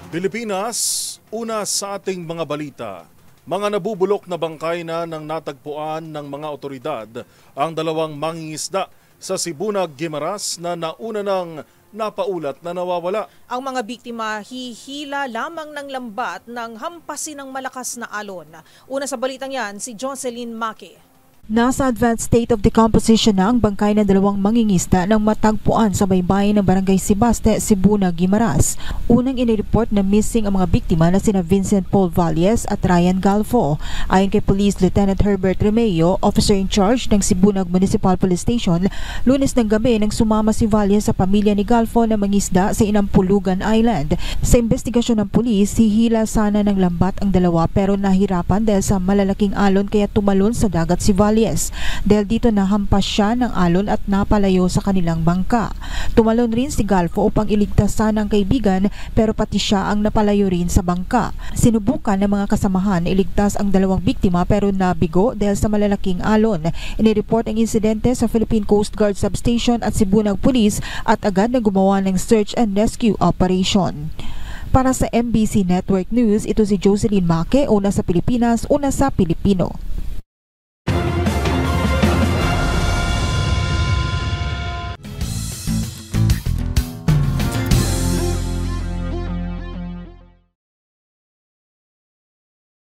Pilipinas, una sa ating mga balita. Mga nabubulok na bangkay na ng natagpuan ng mga otoridad ang dalawang mangingisda sa Sibunag, Guimaras na nauna ng napaulat na nawawala. Ang mga biktima hihila lamang ng lambat ng hampasin ng malakas na alon. Una sa balitang yan, si Jocelyn Maki. Nasa advanced state of decomposition na ang bangkay ng dalawang mangingisda nang matagpuan sa baybayin ng Barangay Sibaste, Sibunag, Guimaras. Unang inireport na missing ang mga biktima na sina Vincent Paul Valles at Ryan Galfo. Ayon kay Police Lieutenant Herbert Remeo, officer in charge ng Sibunag Municipal Police Station, Lunes ng gabi nang sumama si Valles sa pamilya ni Galfo na mangisda sa Inampulugan Island. Sa investigasyon ng pulis, hihila sana ng lambat ang dalawa pero nahirapan dahil sa malalaking alon kaya tumalon sa dagat si Valles. Dahil dito nahampas siya ng alon at napalayo sa kanilang bangka. Tumalon rin si Galfo upang iligtas sana ang kaibigan pero pati siya ang napalayo rin sa bangka. Sinubukan ng mga kasamahan na iligtas ang dalawang biktima pero nabigo dahil sa malalaking alon. Inireport ang insidente sa Philippine Coast Guard Substation at Sibunag Police at agad na gumawa ng search and rescue operation. Para sa MBC Network News, ito si Jocelyn Maki, una sa Pilipinas, una sa Pilipino.